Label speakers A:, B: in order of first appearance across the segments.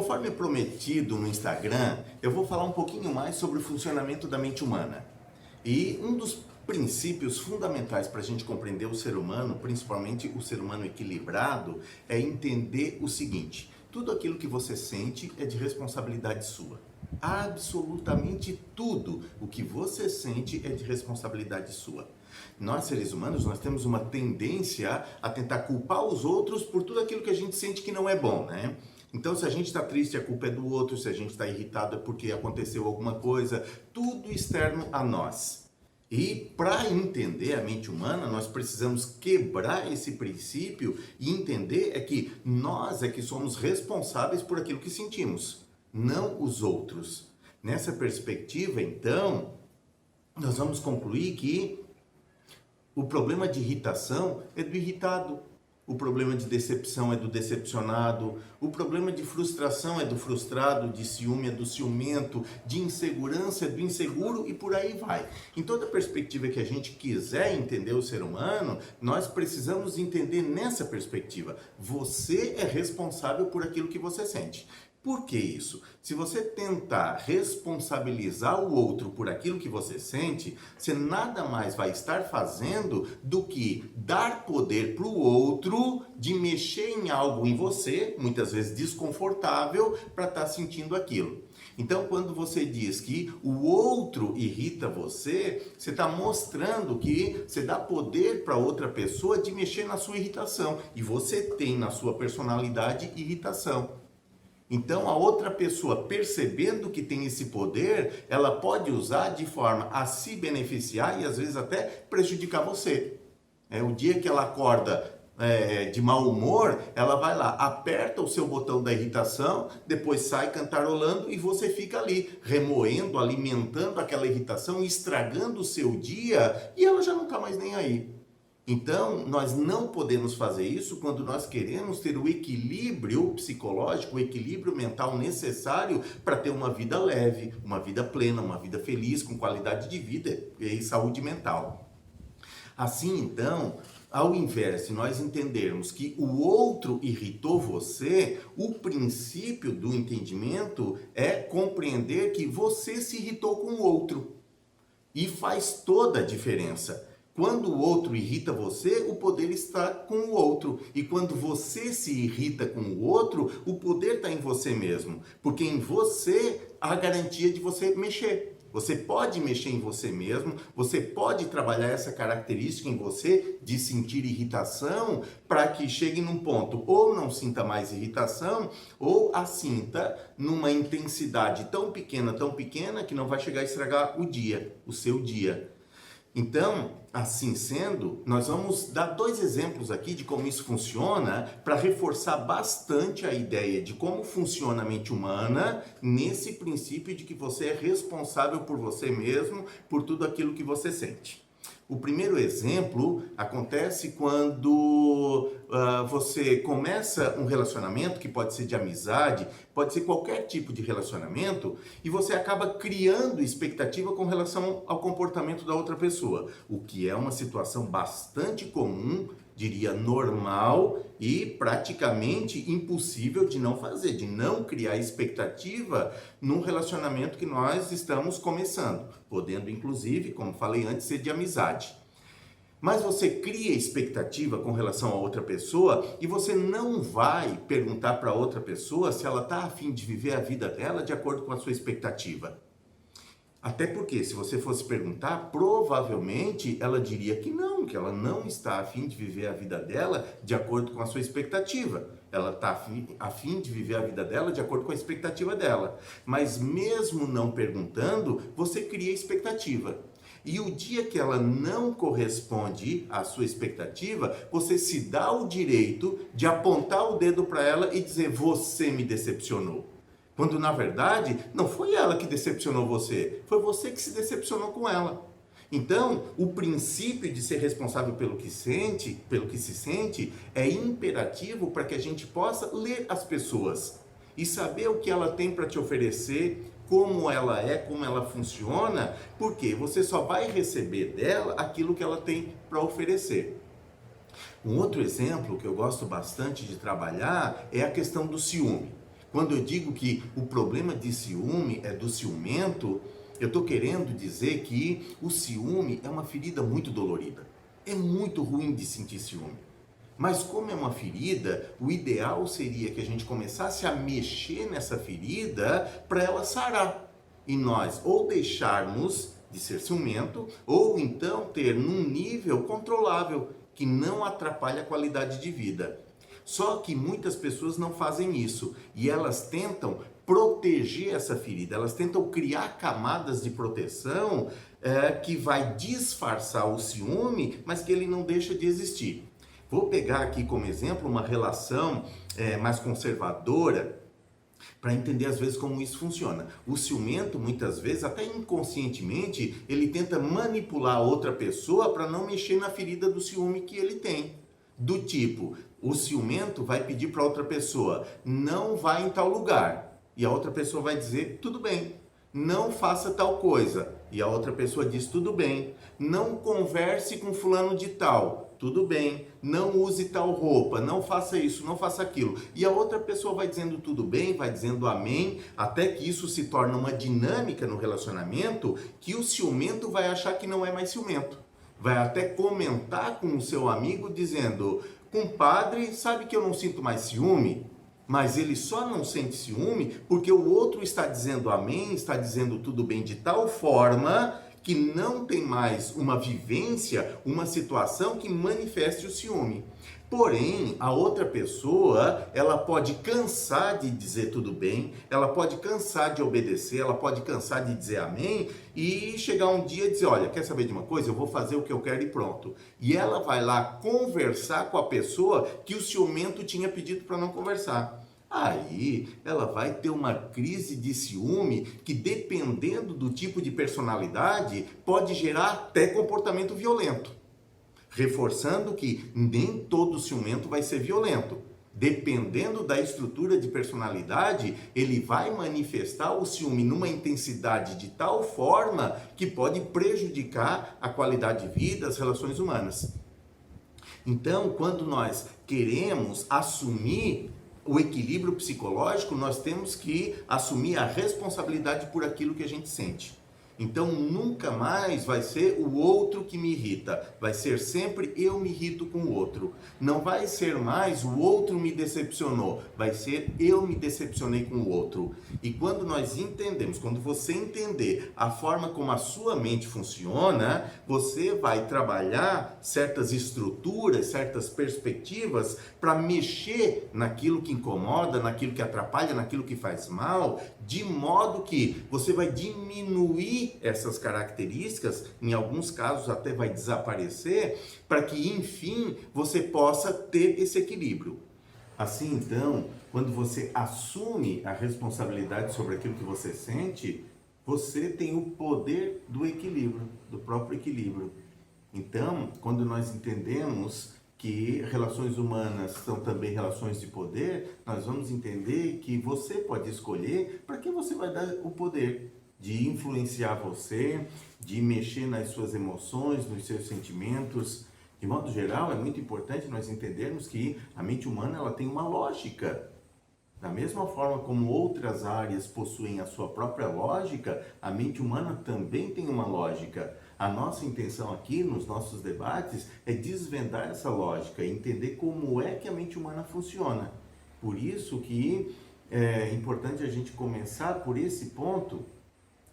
A: Conforme prometido no Instagram, eu vou falar um pouquinho mais sobre o funcionamento da mente humana. E um dos princípios fundamentais para a gente compreender o ser humano, principalmente o ser humano equilibrado, é entender o seguinte: tudo aquilo que você sente é de responsabilidade sua. Absolutamente tudo o que você sente é de responsabilidade sua. Nós, seres humanos, nós temos uma tendência a tentar culpar os outros por tudo aquilo que a gente sente que não é bom, né? Então, se a gente está triste, a culpa é do outro. Se a gente está irritado, é porque aconteceu alguma coisa. Tudo externo a nós. E para entender a mente humana, nós precisamos quebrar esse princípio e entender que nós é que somos responsáveis por aquilo que sentimos, não os outros. Nessa perspectiva, então, nós vamos concluir que o problema de irritação é do irritado. O problema de decepção é do decepcionado, o problema de frustração é do frustrado, de ciúme é do ciumento, de insegurança é do inseguro e por aí vai. Em toda perspectiva que a gente quiser entender o ser humano, nós precisamos entender nessa perspectiva. Você é responsável por aquilo que você sente. Por que isso? Se você tentar responsabilizar o outro por aquilo que você sente, você nada mais vai estar fazendo do que dar poder para o outro de mexer em algo em você, muitas vezes desconfortável, para estar sentindo aquilo. Então, quando você diz que o outro irrita você, você está mostrando que você dá poder para outra pessoa de mexer na sua irritação. E você tem na sua personalidade irritação. Então, a outra pessoa, percebendo que tem esse poder, ela pode usar de forma a se beneficiar e às vezes até prejudicar você. O dia que ela acorda de mau humor, ela vai lá, aperta o seu botão da irritação, depois sai cantarolando e você fica ali, remoendo, alimentando aquela irritação, estragando o seu dia e ela já não está mais nem aí. Então, nós não podemos fazer isso quando nós queremos ter o equilíbrio psicológico, o equilíbrio mental necessário para ter uma vida leve, uma vida plena, uma vida feliz, com qualidade de vida e saúde mental. Assim, então, ao invés de nós entendermos que o outro irritou você, o princípio do entendimento é compreender que você se irritou com o outro. E faz toda a diferença. Quando o outro irrita você, o poder está com o outro. E quando você se irrita com o outro, o poder está em você mesmo. Porque em você há a garantia de você mexer. Você pode mexer em você mesmo, você pode trabalhar essa característica em você de sentir irritação para que chegue num ponto ou não sinta mais irritação ou a sinta numa intensidade tão pequena que não vai chegar a estragar o dia, o seu dia. Então, assim sendo, nós vamos dar 2 exemplos aqui de como isso funciona para reforçar bastante a ideia de como funciona a mente humana nesse princípio de que você é responsável por você mesmo, por tudo aquilo que você sente. O primeiro exemplo acontece quando você começa um relacionamento, que pode ser de amizade, pode ser qualquer tipo de relacionamento, e você acaba criando expectativa com relação ao comportamento da outra pessoa, o que é uma situação bastante comum, diria normal e praticamente impossível de não fazer, de não criar expectativa num relacionamento que nós estamos começando, podendo inclusive, como falei antes, ser de amizade. Mas você cria expectativa com relação a outra pessoa e você não vai perguntar para outra pessoa se ela está a fim de viver a vida dela de acordo com a sua expectativa. Até porque, se você fosse perguntar, provavelmente ela diria que ela não está a fim de viver a vida dela de acordo com a sua expectativa. Ela está a fim de viver a vida dela de acordo com a expectativa dela. Mas mesmo não perguntando, você cria expectativa. E o dia que ela não corresponde à sua expectativa, você se dá o direito de apontar o dedo para ela e dizer: você me decepcionou. Quando, na verdade, não foi ela que decepcionou você, foi você que se decepcionou com ela. Então, o princípio de ser responsável pelo que se sente, é imperativo para que a gente possa ler as pessoas e saber o que ela tem para te oferecer, como ela é, como ela funciona, porque você só vai receber dela aquilo que ela tem para oferecer. Um outro exemplo que eu gosto bastante de trabalhar é a questão do ciúme. Quando eu digo que o problema de ciúme é do ciumento, eu estou querendo dizer que o ciúme é uma ferida muito dolorida. É muito ruim de sentir ciúme. Mas como é uma ferida, o ideal seria que a gente começasse a mexer nessa ferida para ela sarar. E nós ou deixarmos de ser ciumento, ou então ter num nível controlável, que não atrapalhe a qualidade de vida. Só que muitas pessoas não fazem isso e elas tentam proteger essa ferida, elas tentam criar camadas de proteção que vai disfarçar o ciúme, mas que ele não deixa de existir. Vou pegar aqui como exemplo uma relação mais conservadora, para entender às vezes como isso funciona. O ciumento, muitas vezes, até inconscientemente, ele tenta manipular a outra pessoa para não mexer na ferida do ciúme que ele tem. Do tipo, o ciumento vai pedir para outra pessoa, não vá em tal lugar. E a outra pessoa vai dizer, tudo bem. Não faça tal coisa. E a outra pessoa diz, tudo bem. Não converse com fulano de tal. Tudo bem, não use tal roupa, não faça isso, não faça aquilo. E a outra pessoa vai dizendo tudo bem, vai dizendo amém, até que isso se torna uma dinâmica no relacionamento que o ciumento vai achar que não é mais ciumento. Vai até comentar com o seu amigo dizendo, compadre, sabe que eu não sinto mais ciúme? Mas ele só não sente ciúme porque o outro está dizendo amém, está dizendo tudo bem de tal forma que não tem mais uma vivência, uma situação que manifeste o ciúme. Porém, a outra pessoa, ela pode cansar de dizer tudo bem, ela pode cansar de obedecer, ela pode cansar de dizer amém e chegar um dia e dizer, olha, quer saber de uma coisa? Eu vou fazer o que eu quero e pronto. E ela vai lá conversar com a pessoa que o ciumento tinha pedido para não conversar. Aí ela vai ter uma crise de ciúme que, dependendo do tipo de personalidade, pode gerar até comportamento violento. Reforçando que nem todo ciumento vai ser violento. Dependendo da estrutura de personalidade, ele vai manifestar o ciúme numa intensidade de tal forma que pode prejudicar a qualidade de vida, as relações humanas. Então, quando nós queremos assumir o equilíbrio psicológico, nós temos que assumir a responsabilidade por aquilo que a gente sente. Então nunca mais vai ser o outro que me irrita, vai ser sempre eu me irrito com o outro. Não vai ser mais o outro me decepcionou, vai ser eu me decepcionei com o outro. E quando nós entendemos, quando você entender a forma como a sua mente funciona, você vai trabalhar certas estruturas, certas perspectivas para mexer naquilo que incomoda, naquilo que atrapalha, naquilo que faz mal, de modo que você vai diminuir essas características, em alguns casos até vai desaparecer, para que enfim você possa ter esse equilíbrio. Assim então, quando você assume a responsabilidade sobre aquilo que você sente, você tem o poder do equilíbrio, do próprio equilíbrio. Então, quando nós entendemos que relações humanas são também relações de poder, nós vamos entender que você pode escolher para quem você vai dar o poder de influenciar você, de mexer nas suas emoções, nos seus sentimentos. De modo geral, é muito importante nós entendermos que a mente humana ela tem uma lógica. Da mesma forma como outras áreas possuem a sua própria lógica, a mente humana também tem uma lógica. A nossa intenção aqui nos nossos debates é desvendar essa lógica, entender como é que a mente humana funciona. Por isso que é importante a gente começar por esse ponto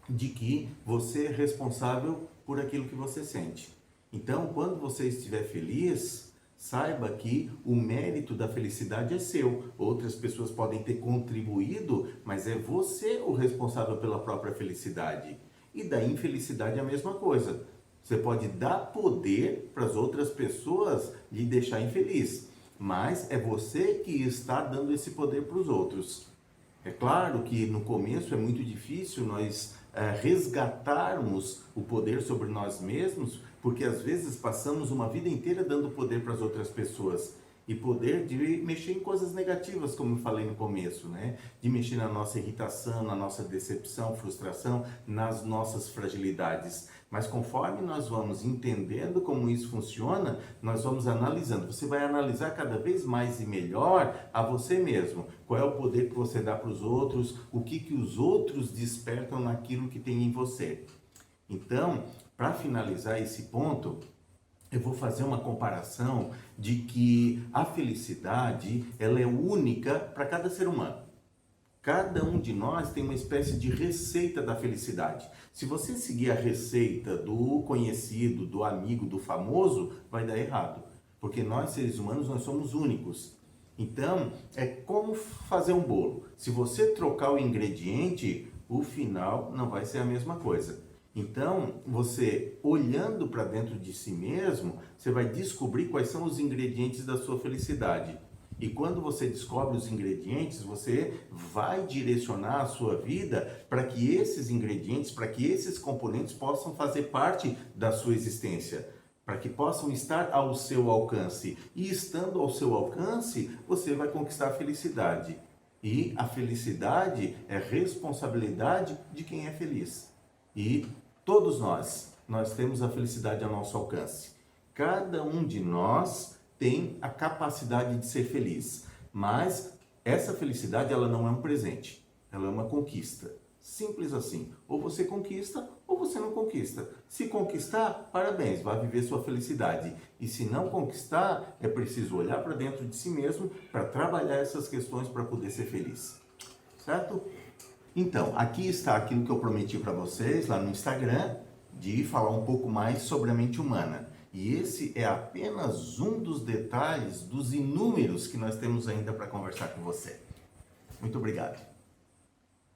A: de que você é responsável por aquilo que você sente. Então, quando você estiver feliz, saiba que o mérito da felicidade é seu. Outras pessoas podem ter contribuído, mas é você o responsável pela própria felicidade. E da infelicidade é a mesma coisa. Você pode dar poder para as outras pessoas lhe deixar infeliz, mas é você que está dando esse poder para os outros. É claro que no começo é muito difícil nós resgatarmos o poder sobre nós mesmos, porque às vezes passamos uma vida inteira dando poder para as outras pessoas. E poder de mexer em coisas negativas, como eu falei no começo, né? De mexer na nossa irritação, na nossa decepção, frustração, nas nossas fragilidades. Mas conforme nós vamos entendendo como isso funciona, nós vamos analisando. Você vai analisar cada vez mais e melhor a você mesmo. Qual é o poder que você dá para os outros, o que os outros despertam naquilo que tem em você. Então, para finalizar esse ponto, eu vou fazer uma comparação de que a felicidade, ela é única para cada ser humano. Cada um de nós tem uma espécie de receita da felicidade. Se você seguir a receita do conhecido, do amigo, do famoso, vai dar errado. Porque nós, seres humanos, nós somos únicos. Então, é como fazer um bolo. Se você trocar o ingrediente, o final não vai ser a mesma coisa. Então, você olhando para dentro de si mesmo, você vai descobrir quais são os ingredientes da sua felicidade. E quando você descobre os ingredientes, você vai direcionar a sua vida para que esses ingredientes, para que esses componentes possam fazer parte da sua existência, para que possam estar ao seu alcance. E estando ao seu alcance, você vai conquistar a felicidade. E a felicidade é responsabilidade de quem é feliz. E todos nós temos a felicidade ao nosso alcance. Cada um de nós tem a capacidade de ser feliz, mas essa felicidade ela não é um presente, ela é uma conquista, simples assim, ou você conquista ou você não conquista. Se conquistar, parabéns, vai viver sua felicidade, e se não conquistar, é preciso olhar para dentro de si mesmo para trabalhar essas questões para poder ser feliz, certo? Então, aqui está aquilo que eu prometi para vocês lá no Instagram, de falar um pouco mais sobre a mente humana. E esse é apenas um dos detalhes dos inúmeros que nós temos ainda para conversar com você. Muito obrigado.